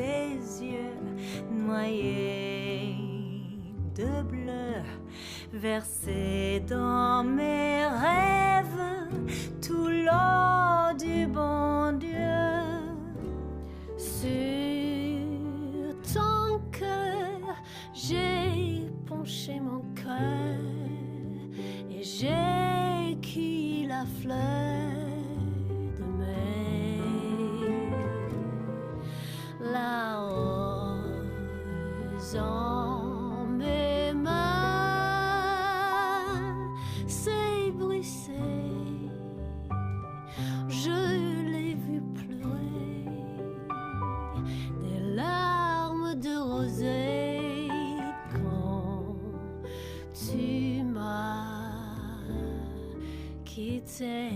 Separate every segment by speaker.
Speaker 1: tes yeux noyés de bleu, versés dans mes rêves, tout l'eau du bon Dieu.
Speaker 2: Sur ton cœur, j'ai penché mon cœur et j'ai cueilli la fleur de mai. La rose en mes mains s'est brisée, je l'ai vu pleurer des larmes de rosée quand tu m'as quitté.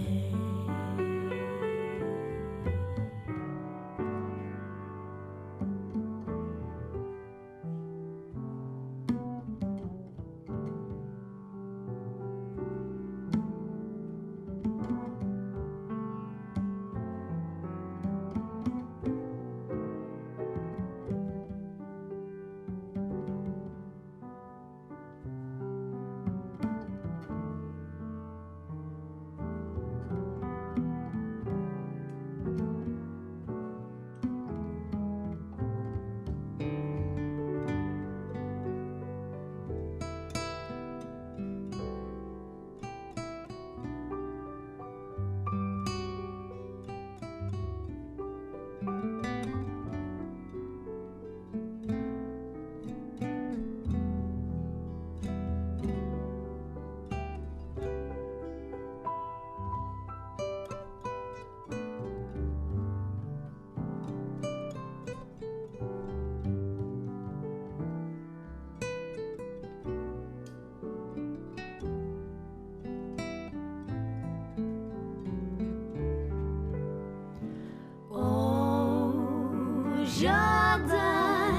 Speaker 2: Jardin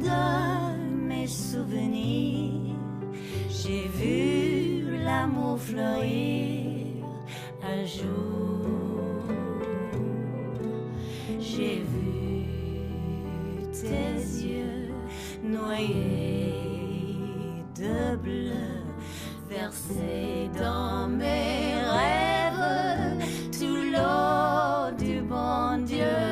Speaker 2: de mes souvenirs, j'ai vu l'amour fleurir un jour. J'ai vu tes yeux noyés de bleu, versés dans mes rêves, tout l'eau du bon Dieu.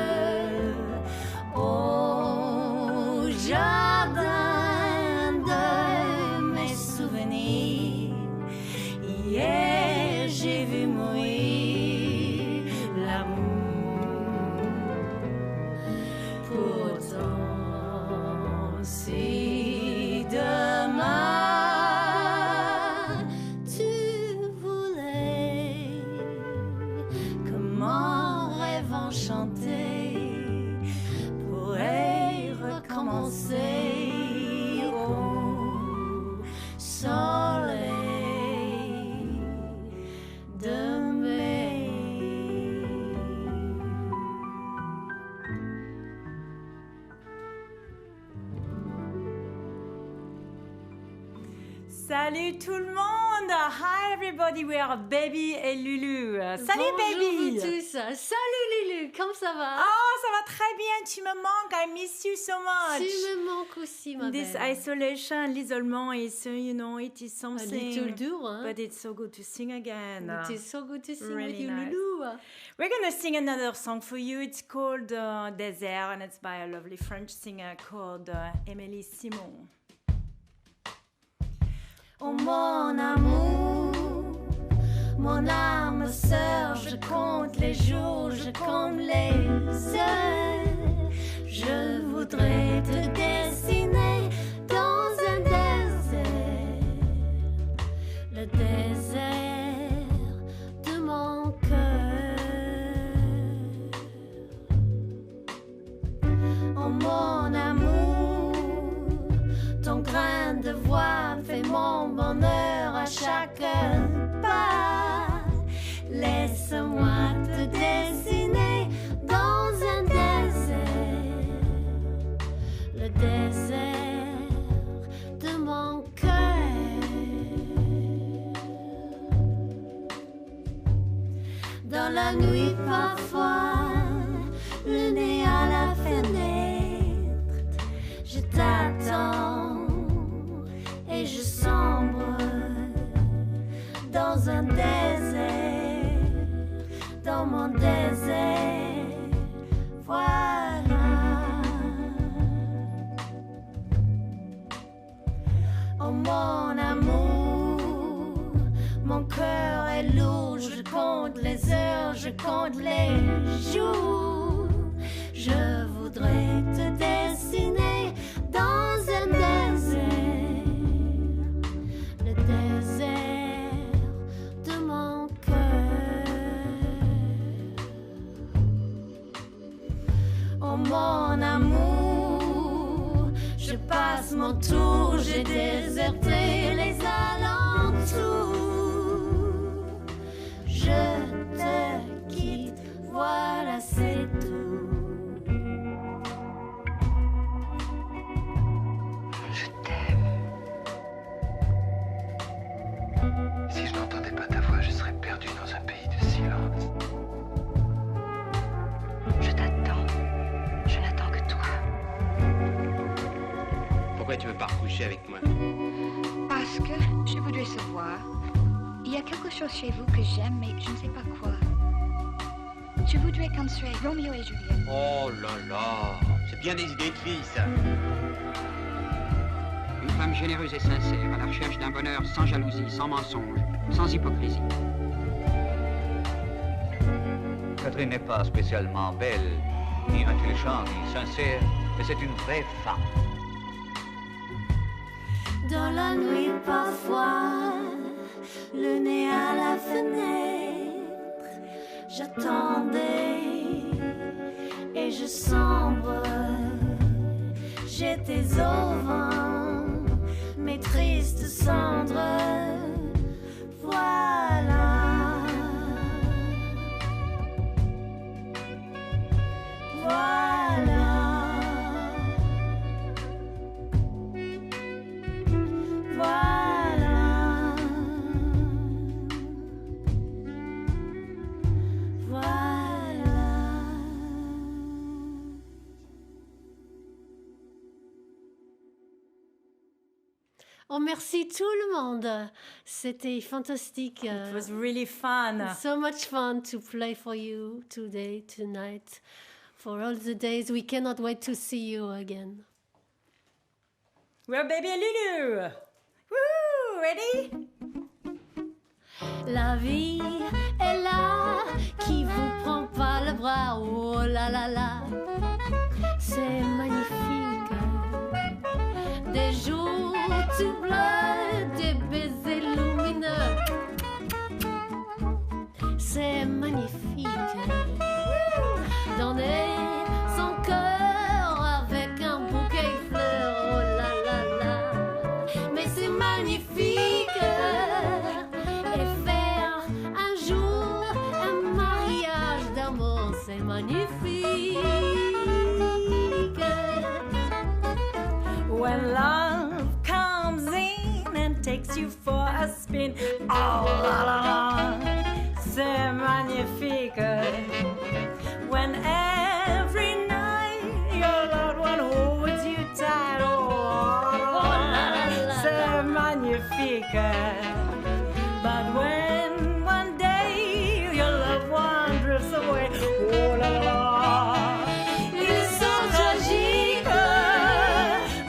Speaker 2: Au jardin de mes souvenirs, hier j'ai vu mourir l'amour. Pourtant, si demain tu voulais que mon rêve enchanté recommencer au soleil de mai.
Speaker 1: Salut tout le monde! Hi everybody, we are Baby et Lulu. Salut Baby!
Speaker 2: Bonjour tous! Salut Lulu, comment ça va?
Speaker 1: Oh, ça va très bien, tu me manques, I miss you so much.
Speaker 2: Tu me manques aussi, ma
Speaker 1: This
Speaker 2: belle.
Speaker 1: isolation, l'isolement is, you know, it is something.
Speaker 2: A little dur, hein?
Speaker 1: But it's so good to sing again.
Speaker 2: It is so good to sing
Speaker 1: Really
Speaker 2: with you,
Speaker 1: nice.
Speaker 2: Lulu.
Speaker 1: We're gonna sing another song for you. It's called Désert, and it's by a lovely French singer called Émilie Simon.
Speaker 2: Oh mon amour, mon âme sœur, je compte les jours, je compte les heures. Je voudrais te dessiner dans un désert, le désert de mon cœur. Oh mon amour, ton grain de voix fait mon bonheur à chaque pas. Laisse-moi te dessiner dans un désert, le désert de mon cœur. Dans la nuit parfois, le nez à la fenêtre, Oh mon amour, mon cœur est lourd, je compte les heures, je compte les jours. Je voudrais te dessiner dans un désert, le désert de mon cœur. Oh mon amour, je passe mon tour, j'ai déserté les alentours. Je te quitte, voilà c'est tout.
Speaker 3: Je t'aime. Si je n'entendais pas ta voix, je serais perdu dans un pays de silence.
Speaker 4: Je t'attends. Je n'attends que toi.
Speaker 5: Pourquoi tu veux pas recoucher avec moi?
Speaker 4: Parce que je voudrais savoir. Il y a quelque chose chez vous que j'aime, mais je ne sais pas quoi. Je voudrais qu'on soit Roméo et Juliette.
Speaker 5: Oh là là, c'est bien des idées de filles, ça.
Speaker 6: Une femme généreuse et sincère, à la recherche d'un bonheur sans jalousie, sans mensonge, sans hypocrisie.
Speaker 7: Catherine n'est pas spécialement belle, ni intelligente, ni sincère, mais c'est une vraie femme.
Speaker 2: Dans la nuit parfois, le nez à la fenêtre, j'attendais et je sombre. J'étais au vent, mes tristes cendres. Voilà, voilà, voilà, voilà.
Speaker 8: Oh, merci tout le monde. C'était fantastique.
Speaker 1: It was really fun.
Speaker 8: So much fun to play for you today, tonight, for all the days. We cannot wait to see you again.
Speaker 1: We're baby Lulu. Woo! Ready?
Speaker 8: La vie est là, qui vous prend par le bras. Oh là là là, c'est magnifique. Des jours tout bleus, des baisers lumineux. C'est magnifique. Donner son cœur avec un bouquet de fleurs. Oh là là là, mais c'est magnifique. Et faire un jour un mariage d'amour, c'est magnifique.
Speaker 1: When love comes in and takes you for a spin, oh la la la, c'est magnifique. When every night your loved one holds you tight, oh la la la, c'est magnifique. But when one day your loved one drifts away, oh la la la, il est so tragique.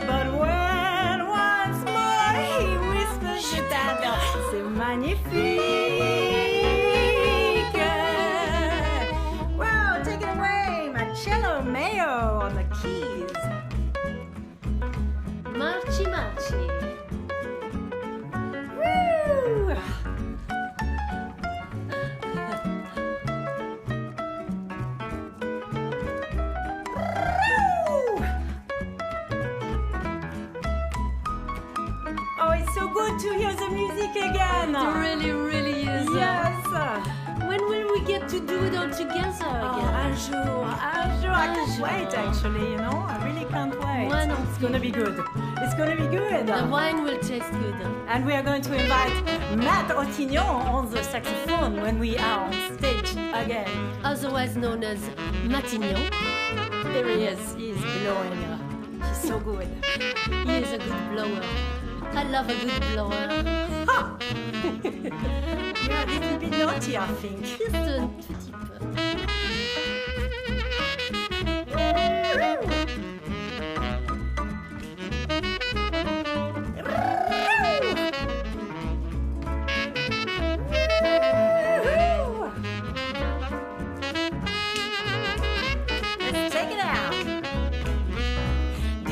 Speaker 1: But when once more he whispers je t'adore, c'est magnifique. Wow, take it away, Marcello Maio on the keys.
Speaker 8: Marci marci.
Speaker 1: Woo! Oh, it's so good to hear the music again.
Speaker 8: It really, really is.
Speaker 1: Yes.
Speaker 8: When will we get to do it all together
Speaker 1: Oh,
Speaker 8: again?
Speaker 1: un jour. I can't wait, actually, you know. I really can't wait.
Speaker 8: Why not?
Speaker 1: It's gonna be good. It's gonna be good.
Speaker 8: The wine will taste good.
Speaker 1: And we are going to invite Matt Ottignon on the saxophone when we are on stage again.
Speaker 8: Otherwise known as Matignon.
Speaker 1: There he is. He is blowing. He's so good.
Speaker 8: He is a good blower. I love a good blower.
Speaker 1: Ha! You're a little bit naughty, I think.
Speaker 8: Juste un petit peu.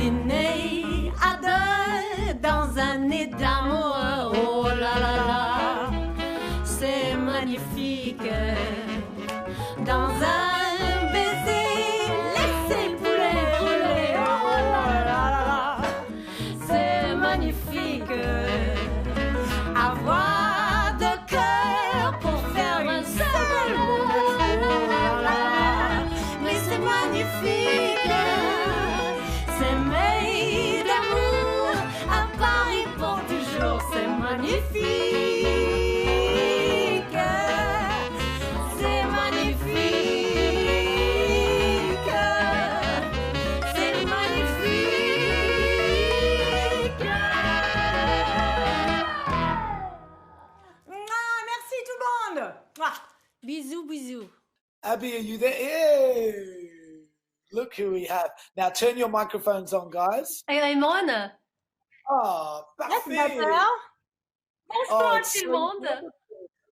Speaker 8: est né à deux dans un nid d'amour. Oh là là là, c'est magnifique. Dans un baiser, laissez le poulet brûler. Oh là là là, c'est magnifique. Avoir de cœur pour faire un seul mot. Oh là là, mais c'est magnifique. C'est made d'amour à Paris pour toujours. C'est magnifique. C'est magnifique. C'est magnifique.
Speaker 1: Merci tout le monde. Mouah.
Speaker 8: Bisous, bisous.
Speaker 9: Abby, are you there? Hey, look who we have. Now turn your microphones on, guys.
Speaker 8: Raymond,
Speaker 9: Oh,
Speaker 1: That's
Speaker 9: parfait.
Speaker 1: better.
Speaker 8: bonsoir
Speaker 9: it's
Speaker 8: tout le
Speaker 9: so
Speaker 8: monde.
Speaker 9: wonderful.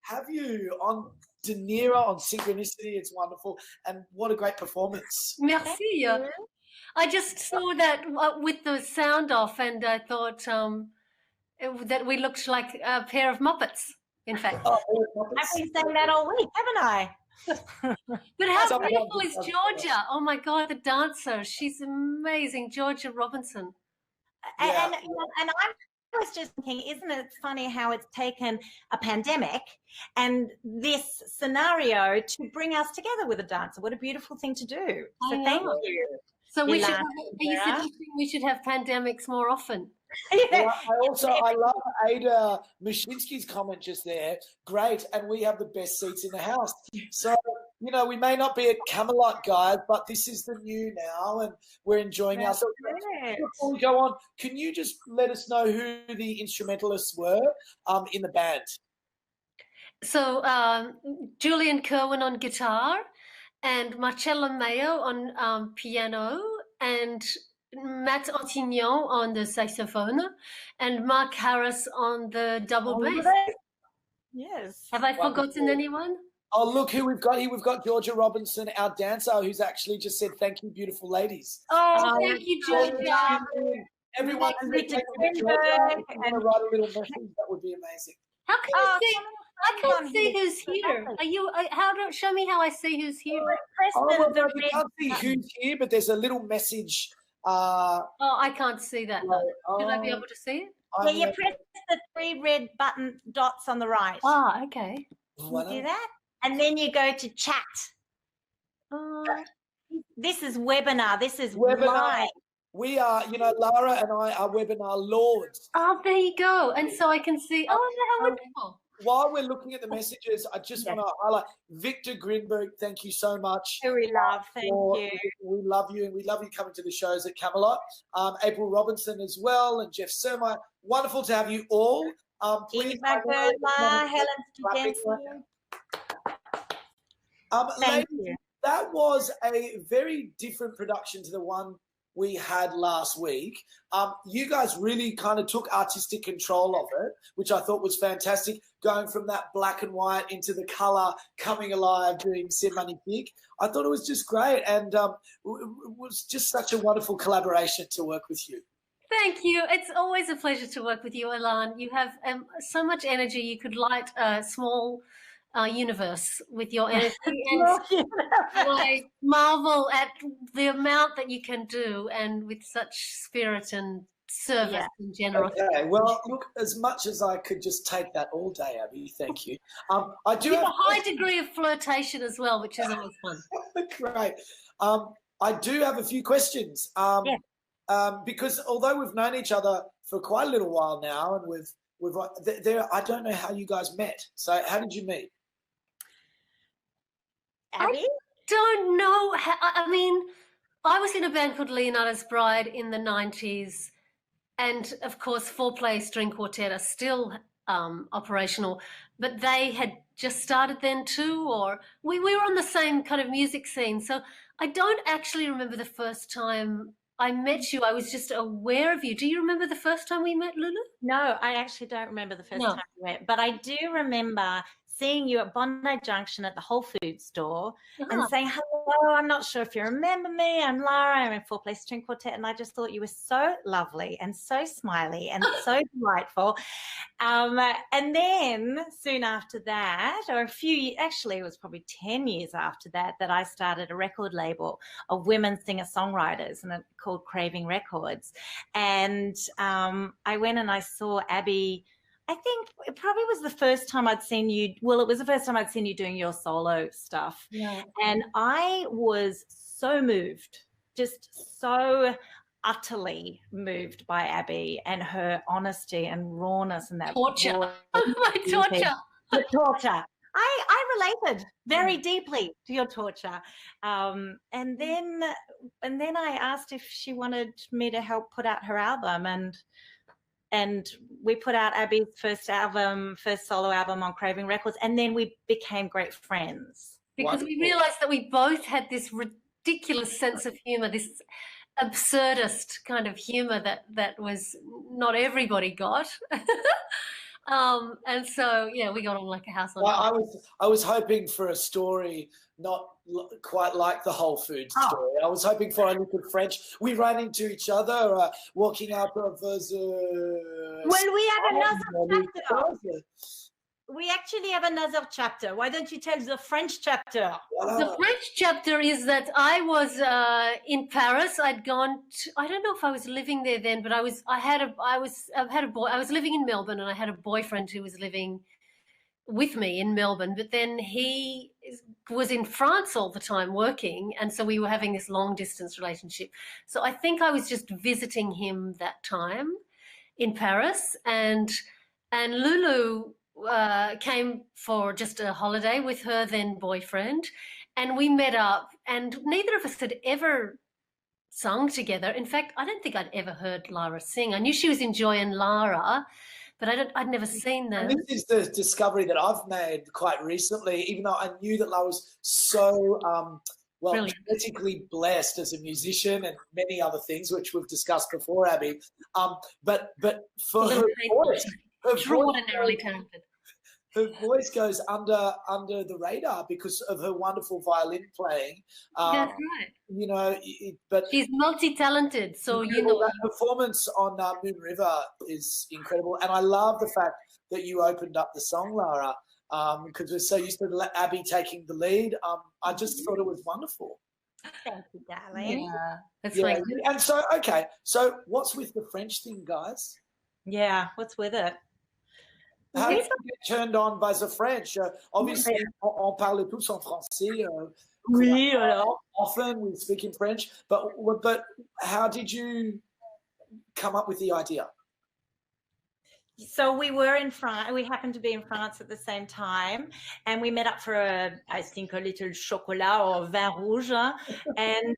Speaker 9: Have you on Dunera on Synchronicity? It's wonderful, and what a great performance.
Speaker 8: Merci. I just saw that with the sound off, and I thought that we looked like a pair of Muppets, in fact.
Speaker 9: Oh,
Speaker 1: I've been saying that all week, haven't I?
Speaker 8: But how
Speaker 9: Someone
Speaker 8: beautiful
Speaker 9: else
Speaker 8: is
Speaker 9: has
Speaker 8: Georgia? Oh my God, the dancer. She's amazing. Georgia Robinson.
Speaker 9: Yeah.
Speaker 1: And I was just thinking, isn't it funny how it's taken a pandemic and this scenario to bring us together with a dancer? What a beautiful thing to do.
Speaker 8: I
Speaker 1: So thank
Speaker 8: know.
Speaker 1: you.
Speaker 8: So we should.
Speaker 1: Ilan,
Speaker 8: Are you
Speaker 1: Lara?
Speaker 8: suggesting we should have pandemics more often?
Speaker 9: Well, I love Ada Mashinsky's comment just there. Great, and we have the best seats in the house. So, you know, we may not be at Camelot, guys, but this is the new now, and we're enjoying ourselves.
Speaker 1: Great.
Speaker 9: Before we go on, can you just let us know who the instrumentalists were in the band?
Speaker 8: So Julian Curwin on guitar, and Marcello Maio on piano, and Matt Ottignon on the saxophone, and Mark Harris on the double bass.
Speaker 1: Yes.
Speaker 8: Have I forgotten
Speaker 9: Wonderful.
Speaker 8: anyone?
Speaker 9: Oh, look who we've got here. We've got Georgia Robinson, our dancer, who's actually just said, "Thank you, beautiful ladies."
Speaker 8: Oh, thank you, Georgia.
Speaker 9: Everyone,
Speaker 1: And
Speaker 9: who's
Speaker 1: Richard
Speaker 9: taking
Speaker 1: Greenberg
Speaker 9: Georgia, if you
Speaker 1: and-
Speaker 9: want to write a little message, that would be amazing.
Speaker 8: How can
Speaker 1: Oh,
Speaker 8: you see? I
Speaker 1: come on
Speaker 8: can't see
Speaker 1: here.
Speaker 8: who's here. Are you? How do? Show me how I see who's here.
Speaker 1: Press
Speaker 9: Oh,
Speaker 1: the
Speaker 9: well, no, you
Speaker 1: red
Speaker 9: can't see
Speaker 1: button.
Speaker 9: who's here, but there's a little message.
Speaker 8: Oh, I can't see that.
Speaker 9: Oh,
Speaker 8: Should I be able to see it?
Speaker 1: Yeah, you press the 3 red button dots on the right.
Speaker 8: Ah, okay.
Speaker 1: You do that, and then you go to chat.
Speaker 8: Uh,
Speaker 1: This is webinar. This is
Speaker 9: Webinar.
Speaker 1: live.
Speaker 9: We are, you know, Lara and I are webinar lords.
Speaker 8: oh, there you go. And so I can see. Oh, how wonderful.
Speaker 9: While we're looking at the messages, I just
Speaker 1: Yes.
Speaker 9: want to highlight Victor Grinberg. Thank you so much.
Speaker 1: Who we love. Thank
Speaker 9: for-
Speaker 1: you.
Speaker 9: We love you, and we love you coming to the shows at Camelot. April Robinson as well, and Jeff Surma. Wonderful to have you all. Please,
Speaker 1: Eva Gertler, Helen Studenski. Thank
Speaker 9: ladies,
Speaker 1: you.
Speaker 9: that was a very different production to the one we had last week. You guys really kind of took artistic control of it, which I thought was fantastic, going from that black and white into the colour, coming alive, doing C'est Magnifique. I thought it was just great, and it was just such a wonderful collaboration to work with you.
Speaker 8: Thank you. It's always a pleasure to work with you, Ilan. You have so much energy. You could light a small universe with your energy. And I marvel at the amount that you can do, and with such spirit and service and generosity.
Speaker 9: Okay, well, look, as much as I could just take that all day, Abby, thank you. I do
Speaker 8: You have
Speaker 9: have
Speaker 8: a high degree of flirtation as well, which is always fun.
Speaker 9: Great. I do have a few questions. Because although we've known each other for quite a little while now, and I don't know how you guys met. So how did you meet?
Speaker 1: Abby?
Speaker 8: Don't know. I mean, I was in a band called Leonardo's Bride in the 90s. And of course, FourPlay String Quartet are still operational, but they had just started then too, or we were on the same kind of music scene. So I don't actually remember the first time I met you. I was just aware of you. Do you remember the first time we met, Lulu?
Speaker 1: No, I actually don't remember the first time we met, but I do remember seeing you at Bondi Junction at the Whole Foods store and saying hello hello, I'm not sure if you remember me. I'm Lara. I'm in FourPlay String Quartet. And I just thought you were so lovely and so smiley and so delightful. And then soon after that, or actually it was probably 10 years after that, that I started a record label of women singer-songwriters and called Craving Records. And I went and I saw Abby. I think it probably was the first time I'd seen you. Well, it was the first time I'd seen you doing your solo stuff.
Speaker 8: Yeah.
Speaker 1: And I was so moved, just so utterly moved by Abby and her honesty and rawness and that
Speaker 8: torture.
Speaker 1: voice.
Speaker 8: My torture.
Speaker 1: The torture. I related very deeply to your torture. And then I asked if she wanted me to help put out her album, and we put out Abby's first solo album on Craving Records, and then we became great friends.
Speaker 8: Because we realised that we both had this ridiculous sense of humour, this absurdist kind of humour that was not everybody got. And so, yeah, we got on like a house on fire.
Speaker 9: I was hoping for a story not quite like the Whole Foods story. I was hoping for a little French. We ran into each other walking out of the...
Speaker 1: Well, we have another chapter. We actually have another chapter. Why don't you tell the French chapter?
Speaker 8: The French chapter is that I was in Paris. I'd gone to, I don't know if I was living there then, but I was living in Melbourne, and I had a boyfriend who was living with me in Melbourne, but then he was in France all the time working, and so we were having this long distance relationship. So I think I was just visiting him that time in Paris, and Lulu came for just a holiday with her then boyfriend, and we met up, and neither of us had ever sung together. In fact, I don't think I'd ever heard Lara sing. I knew she was in Joy and Lara, but I'd never seen them.
Speaker 9: And this is the discovery that I've made quite recently, even though I knew that Lara was so genetically blessed as a musician and many other things, which we've discussed before, Abby. But for her voice,
Speaker 8: extraordinarily talented.
Speaker 9: Her voice goes under the radar because of her wonderful violin playing.
Speaker 8: That's right.
Speaker 9: You know, but
Speaker 8: she's multi-talented, so you know
Speaker 9: that performance on Moon River is incredible, and I love the fact that you opened up the song, Lara, because we're so used to Abby taking the lead. I just thought it was wonderful.
Speaker 1: Thank you, darling.
Speaker 8: Yeah, that's like.
Speaker 9: And so, okay, so what's with the French thing, guys?
Speaker 1: Yeah, what's with it?
Speaker 9: How did you get turned on by the French? Obviously, on parle tous en français.
Speaker 1: Oui, alors.
Speaker 9: Often we speak in French, but how did you come up with the idea?
Speaker 1: So we were in France. We happened to be in France at the same time, and we met up for I think a little chocolat or vin rouge, and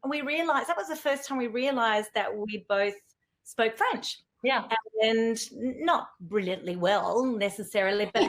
Speaker 1: we realized that was the first time we realized that we both spoke French.
Speaker 8: Yeah,
Speaker 1: and not brilliantly well necessarily, but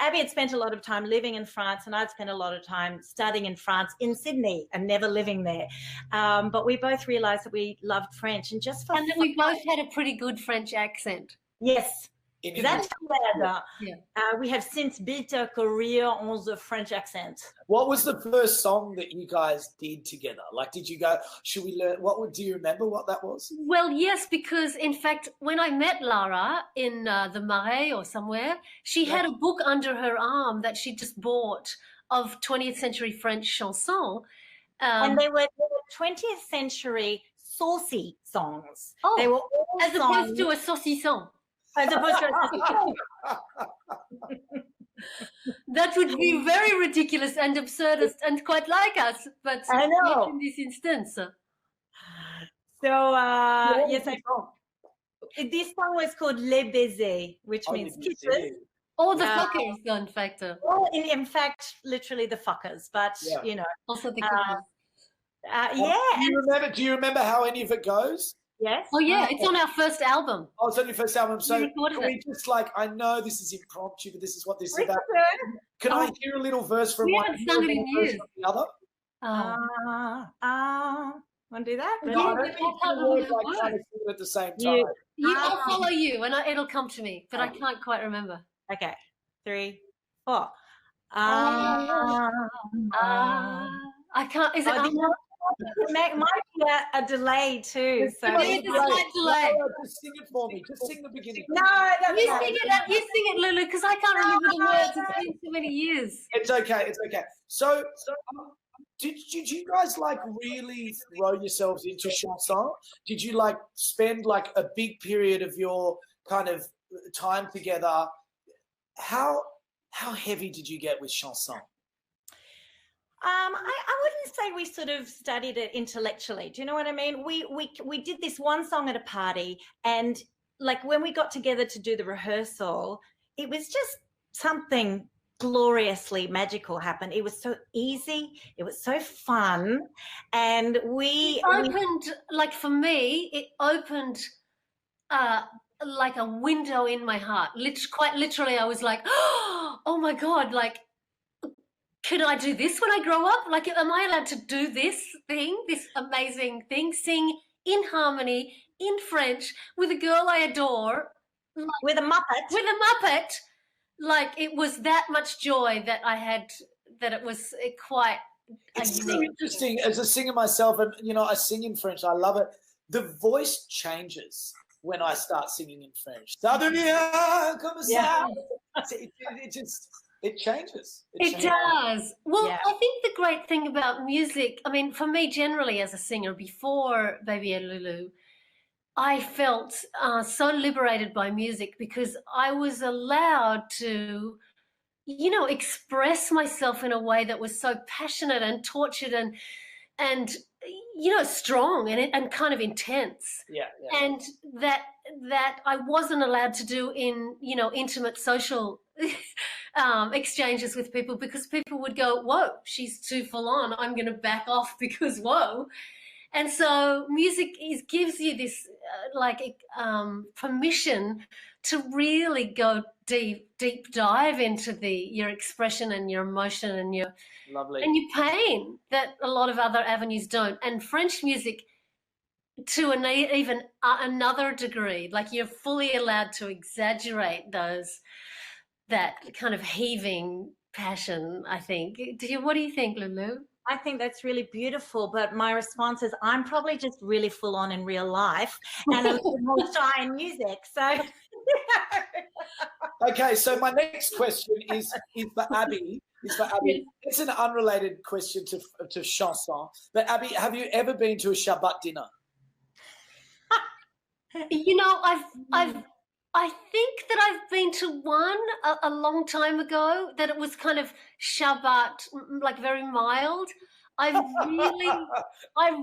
Speaker 1: Abby had spent a lot of time living in France, and I'd spent a lot of time studying in France, in Sydney, and never living there. But we both realised that we loved French, and
Speaker 8: then we both had a pretty good French accent.
Speaker 1: Yes. That's bad.
Speaker 8: Yeah.
Speaker 1: We have since built a career on the French accent.
Speaker 9: What was the first song that you guys did together? Like, did you go, should we learn? Do you remember what that was?
Speaker 8: Well, yes, because in fact, when I met Lara in the Marais or somewhere, she had a book under her arm that she just bought of 20th century French chansons.
Speaker 1: And they were 20th century saucy songs.
Speaker 8: Oh,
Speaker 1: they were all
Speaker 8: as opposed to a saucisson. That would be very ridiculous and absurdist and quite like us, but
Speaker 1: I know.
Speaker 8: not in this instance.
Speaker 1: So yes, this song was called Les Baisers, which means kisses.
Speaker 8: Or the fuckers, in fact.
Speaker 1: Well, in fact, literally the fuckers, but you know.
Speaker 8: Also the kisses.
Speaker 9: Do you remember how any of it goes?
Speaker 1: Yes.
Speaker 8: Oh, yeah, it's on our first album.
Speaker 9: Oh, it's on your first album. So
Speaker 8: can
Speaker 9: we just I know this is impromptu, but this is what this is about. Can I hear a little verse from one?
Speaker 8: We haven't sung it in years.
Speaker 9: The other?
Speaker 1: Want to do that?
Speaker 9: No, I don't think you would trying to sing it at the same time.
Speaker 8: I'll follow you, and it'll come to me, but I can't quite remember.
Speaker 1: Okay, 3, 4.
Speaker 8: I can't. Is it?
Speaker 1: It might be a delay too. So
Speaker 8: There's a slight delay.
Speaker 9: Just sing it for me. Just sing the beginning.
Speaker 1: No,
Speaker 8: You sing it, Lulu, because I can't remember the words. It's been so many years.
Speaker 9: It's okay. It's okay. So did you guys like really throw yourselves into chanson? Did you like spend like a big period of your kind of time together? How heavy did you get with chanson?
Speaker 1: I wouldn't say we sort of studied it intellectually. Do you know what I mean? We did this one song at a party, and like when we got together to do the rehearsal, it was just something gloriously magical happened. It was so easy, it was so fun, and it
Speaker 8: opened, like for me, it opened like a window in my heart. Quite literally, I was like, oh my God, like, could I do this when I grow up? Like, am I allowed to do this amazing thing, sing in harmony, in French, with a girl I adore? Like,
Speaker 1: with a Muppet.
Speaker 8: Like, it was that much joy that I had, that it was quite
Speaker 9: It's so interesting as a singer myself, and, you know, I sing in French. I love it. The voice changes when I start singing in French. It changes.
Speaker 8: It does. Well, yeah. I think the great thing about music, I mean, for me generally as a singer, before Baby and Lulu, I felt so liberated by music because I was allowed to, you know, express myself in a way that was so passionate and tortured and you know, strong and kind of intense.
Speaker 9: Yeah.
Speaker 8: And that I wasn't allowed to do in, you know, intimate social exchanges with people, because people would go, whoa, she's too full on, I'm going to back off because whoa. And so music gives you this permission to really go deep dive into your expression and your emotion and your pain that a lot of other avenues don't. And French music, to even another degree, like you're fully allowed to exaggerate that kind of heaving passion, I think. What do you think, Lulu?
Speaker 1: I think that's really beautiful, but my response is I'm probably just really full on in real life and a little more shy in music. So,
Speaker 9: okay. So my next question is for Abby. It's an unrelated question to chanson. But Abby, have you ever been to a Shabbat dinner?
Speaker 8: You know, I think that I've been to one a long time ago, that it was kind of Shabbat, like very mild. I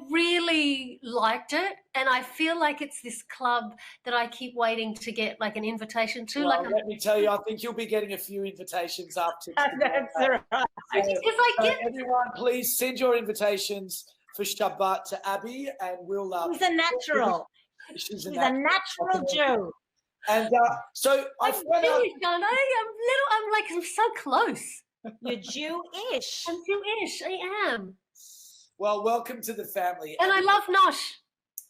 Speaker 8: really liked it, and I feel like it's this club that I keep waiting to get like an invitation to.
Speaker 9: Well, let me tell you, I think you'll be getting a few invitations after.
Speaker 1: That's right.
Speaker 9: Everyone, please send your invitations for Shabbat to Abby, and we'll.
Speaker 1: She's a natural. She's a natural Jew.
Speaker 9: And so I found out.
Speaker 8: I'm so close.
Speaker 1: You're Jewish.
Speaker 8: I'm Jewish. I am.
Speaker 9: Well, welcome to the family.
Speaker 8: And I love Nosh.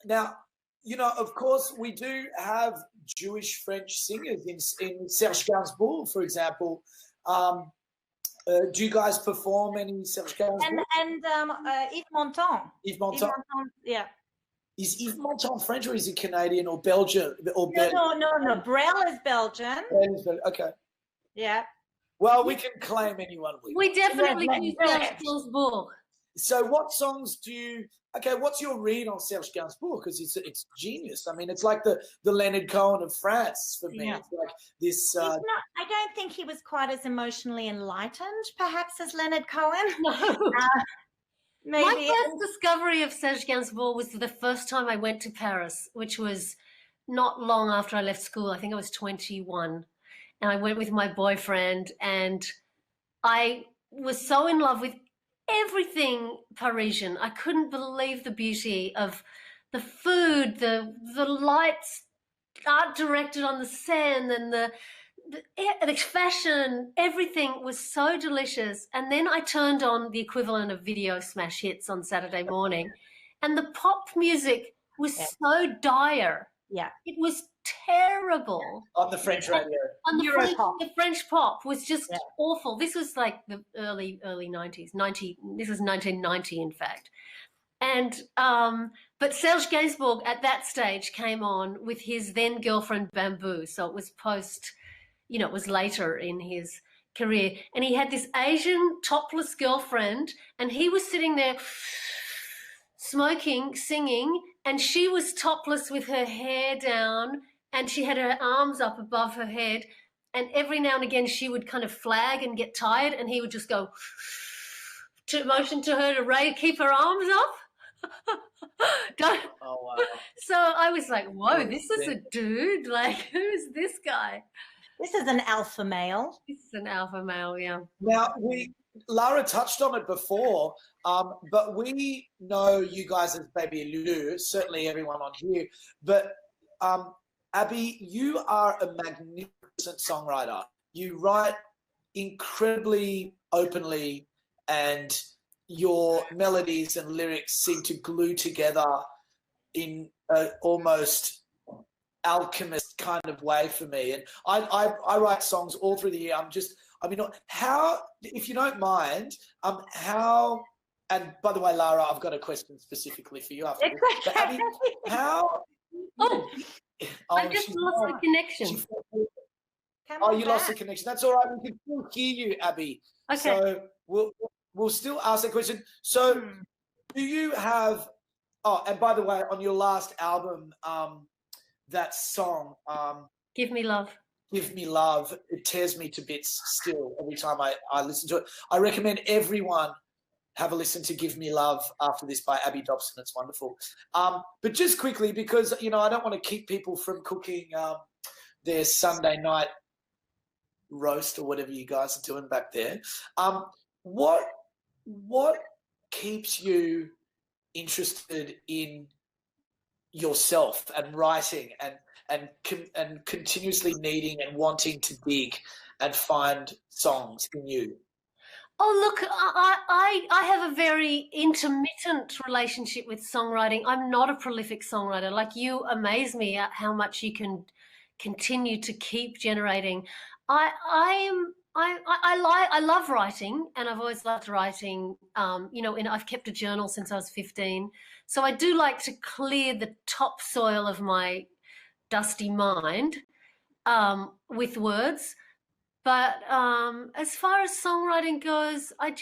Speaker 9: Now, you know, of course, we do have Jewish French singers in Serge Gainsbourg, for example. Do you guys perform any Serge Gainsbourg?
Speaker 1: And Yves Montand.
Speaker 9: Yves Montand.
Speaker 1: Yeah.
Speaker 9: Is Yves Montand French, or is he Canadian or Belgian?
Speaker 1: No. Brel is Belgian.
Speaker 9: Okay.
Speaker 1: Yeah.
Speaker 9: Well, we can claim anyone
Speaker 8: we definitely do Serge Gainsbourg.
Speaker 9: So what songs do you... Okay, what's your read on Serge Gainsbourg? Because it's genius. I mean, it's like the Leonard Cohen of France for me.
Speaker 1: Yeah.
Speaker 9: It's like this...
Speaker 1: I don't think he was quite as emotionally enlightened, perhaps, as Leonard Cohen.
Speaker 8: No.
Speaker 1: Maybe.
Speaker 8: My first discovery of Serge Gainsbourg was the first time I went to Paris, which was not long after I left school. I think I was 21. And I went with my boyfriend, and I was so in love with everything Parisian. I couldn't believe the beauty of the food, the lights, art directed on the Seine, and the fashion. Everything was so delicious. And then I turned on the equivalent of video smash hits on Saturday morning, and the pop music was so dire.
Speaker 1: Yeah.
Speaker 8: It was terrible.
Speaker 9: On the French radio.
Speaker 8: On the
Speaker 1: Europop.
Speaker 8: The French pop was just awful. This was like the early 90s. This was 1990, in fact. And but Serge Gainsbourg at that stage came on with his then girlfriend Bamboo. So it was post, it was later in his career. And he had this Asian topless girlfriend, and he was sitting there smoking, singing, and she was topless with her hair down, and she had her arms up above her head. And every now and again she would kind of flag and get tired, and he would just go to motion to her to keep her arms up.
Speaker 9: Oh, wow.
Speaker 8: So I was like, whoa, this is a dude. Like, who is this guy?
Speaker 1: This is an alpha male.
Speaker 8: This is an alpha male, yeah.
Speaker 9: Now, Lara touched on it before, but we know you guys as Baby Lulu, certainly everyone on here. But Abby, you are a magnificent songwriter. You write incredibly openly, and your melodies and lyrics seem to glue together in an almost alchemist kind of way for me. And I write songs all through the year. How, if you don't mind, and by the way, Lara, I've got a question specifically for you after this. But Abby, how...
Speaker 8: I just lost the connection.
Speaker 9: You lost the connection. That's all right. We can still hear you, Abby.
Speaker 8: Okay.
Speaker 9: So we'll still ask that question. So do you have... Oh, and by the way, on your last album, that song...
Speaker 8: Give Me Love.
Speaker 9: Give Me Love. It tears me to bits still every time I listen to it. I recommend everyone have a listen to Give Me Love after this by Abby Dobson. It's wonderful. But just quickly, because, I don't want to keep people from cooking their Sunday night roast or whatever you guys are doing back there. What keeps you interested in yourself and writing and continuously needing and wanting to dig and find songs in you?
Speaker 8: Oh, look, I have a very intermittent relationship with songwriting. I'm not a prolific songwriter. Like, you amaze me at how much you can continue to keep generating. I love writing, and I've always loved writing. And I've kept a journal since I was 15. So I do like to clear the topsoil of my dusty mind with words. But as far as songwriting goes, I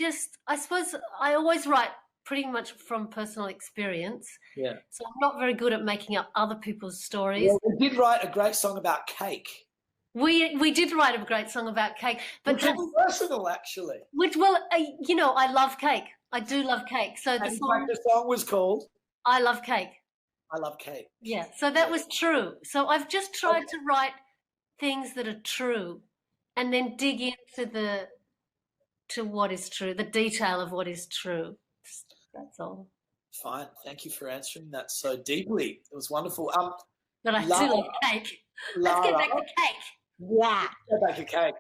Speaker 8: suppose I always write pretty much from personal experience.
Speaker 9: Yeah.
Speaker 8: So I'm not very good at making up other people's stories.
Speaker 9: Well, we did write a great song about cake.
Speaker 8: We did write a great song about cake, but
Speaker 9: it's personal, actually.
Speaker 8: I love cake. I do love cake. So the
Speaker 9: song was called
Speaker 8: "I Love Cake."
Speaker 9: I love cake.
Speaker 8: Yeah. So that was true. So I've just tried to write things that are true, and then dig into what is true, the detail of what is true. That's all.
Speaker 9: Fine. Thank you for answering that so deeply. It was wonderful.
Speaker 8: But I do love cake. Let's get back to cake.
Speaker 1: Yeah.
Speaker 9: Go back to cake.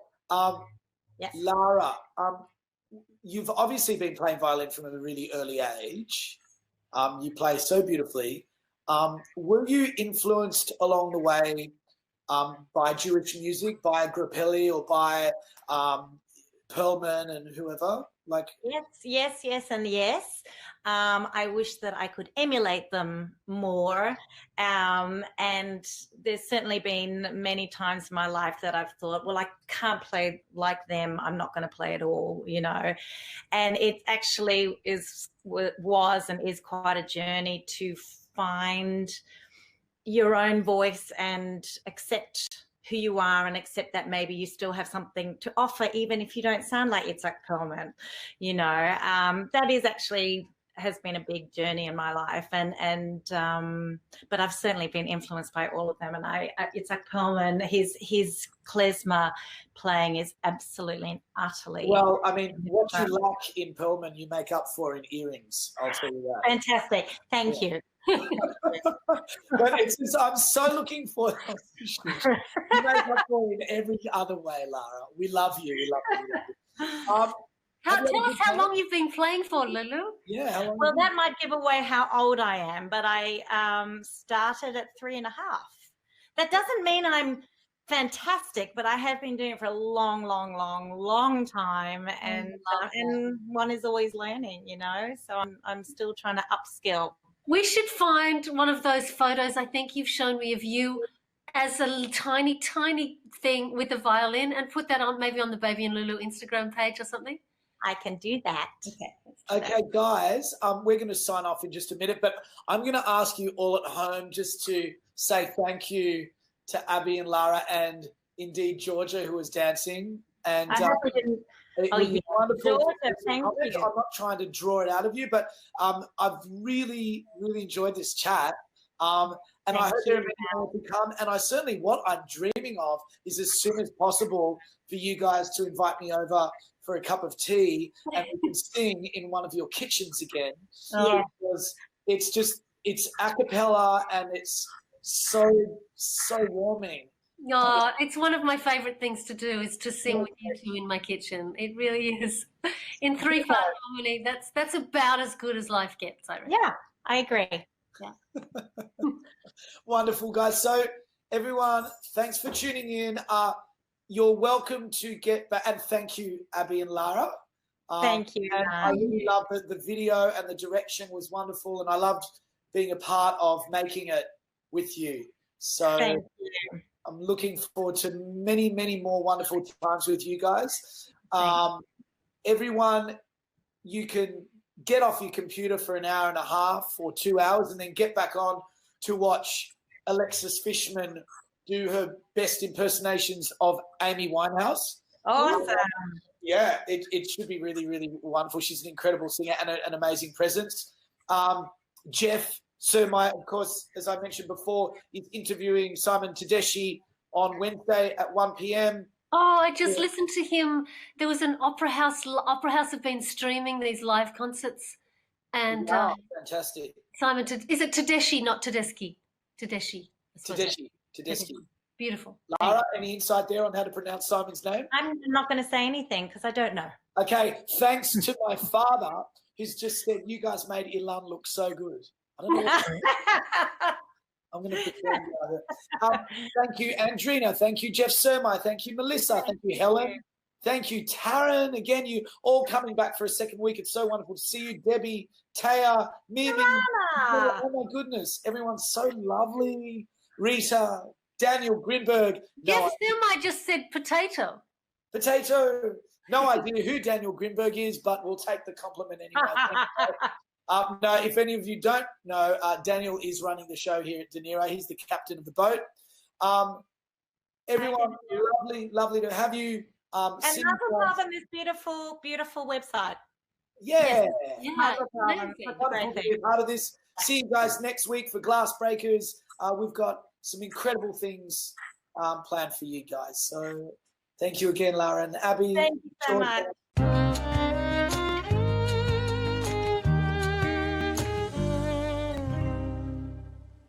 Speaker 1: Yes.
Speaker 9: Lara, you've obviously been playing violin from a really early age. You play so beautifully. Were you influenced along the way by Jewish music, by Grappelli or by Perlman and whoever?
Speaker 1: Yes, and yes. I wish that I could emulate them more. And there's certainly been many times in my life that I've thought, well, I can't play like them. I'm not going to play at all, And it actually was and is quite a journey to find your own voice and accept who you are and accept that maybe you still have something to offer, even if you don't sound like Itzhak Perlman, that is actually has been a big journey in my life. But I've certainly been influenced by all of them. And Itzhak Perlman, his klezmer playing is absolutely and utterly.
Speaker 9: Well, I mean, what you lack in Perlman, you make up for in earrings. I'll tell you that.
Speaker 1: Fantastic. Thank you.
Speaker 9: But I'm so looking forward to you make up for in every other way, Lara. We love you.
Speaker 8: Tell us how long you've been playing for, Lulu.
Speaker 9: Yeah.
Speaker 1: Well, that might give away how old I am, but I started at 3.5. That doesn't mean I'm fantastic, but I have been doing it for a long time, and one is always learning, you know. So I'm still trying to upskill.
Speaker 8: We should find one of those photos I think you've shown me of you as a tiny thing with a violin and put that on maybe on the Baby and Lulu Instagram page or something.
Speaker 1: I can do that.
Speaker 9: Okay, guys, we're going to sign off in just a minute, but I'm going to ask you all at home just to say thank you to Abby and Lara and indeed Georgia, who was dancing. And
Speaker 1: I hope we didn't.
Speaker 9: it was wonderful.
Speaker 1: Georgia, thank you.
Speaker 9: I'm not trying to draw it out of you, but I've really enjoyed this chat. And I hope everybody will come. And what I'm dreaming of is as soon as possible for you guys to invite me over for a cup of tea and we can sing in one of your kitchens again. Because it's a cappella and it's so warming.
Speaker 8: Oh, it's one of my favorite things to do is to sing with you two in my kitchen. It really is. In 3/4 harmony, that's about as good as life gets, I reckon.
Speaker 1: Yeah, I agree. Yeah.
Speaker 9: Wonderful, guys. So everyone, thanks for tuning in. You're welcome to get back, and thank you, Abby and Lara.
Speaker 1: Thank you.
Speaker 9: And I really loved the video, and the direction was wonderful, and I loved being a part of making it with you. So
Speaker 1: thank you.
Speaker 9: I'm looking forward to many more wonderful times with you guys. Everyone, you can get off your computer for an hour and a half or 2 hours and then get back on to watch Alexis Fishman do her best impersonations of Amy Winehouse.
Speaker 1: Awesome.
Speaker 9: Yeah, it should be really wonderful. She's an incredible singer and an amazing presence. Jeff Surmai, of course, as I mentioned before, is interviewing Simon Tedeschi on Wednesday at 1 p.m.
Speaker 8: Oh, I just listened to him. There was an opera house. Opera House have been streaming these live concerts, and
Speaker 9: fantastic.
Speaker 8: Simon, is it Tedeschi, not Tedeschi? Tedeschi. Beautiful.
Speaker 9: Lara, any insight there on how to pronounce Simon's name?
Speaker 1: I'm not going to say anything because I don't know.
Speaker 9: Okay, thanks to my father, who's just said you guys made Ilan look so good. I don't know what I'm going to pretend about it. Thank you, Andrina. Thank you, Jeff Surmai. Thank you, Melissa. Thank you, Helen. Thank you, Taryn. Again, you all coming back for a second week. It's so wonderful to see you. Debbie, Taya, Mimi. Oh, my goodness. Everyone's so lovely. Rita, Daniel Grinberg.
Speaker 8: Jeff Surmai just said potato.
Speaker 9: Potato. No idea who Daniel Grinberg is, but we'll take the compliment anyway. No, if any of you don't know, Daniel is running the show here at Dunera. He's the captain of the boat. Everyone, lovely to have you.
Speaker 1: And Muzzle Club on this beautiful website.
Speaker 9: Yeah.
Speaker 8: Wonderful
Speaker 9: to be part of this. See you guys next week for Glass Breakers. We've got some incredible things planned for you guys. So thank you again, Lara and Abby.
Speaker 1: Thank you so much.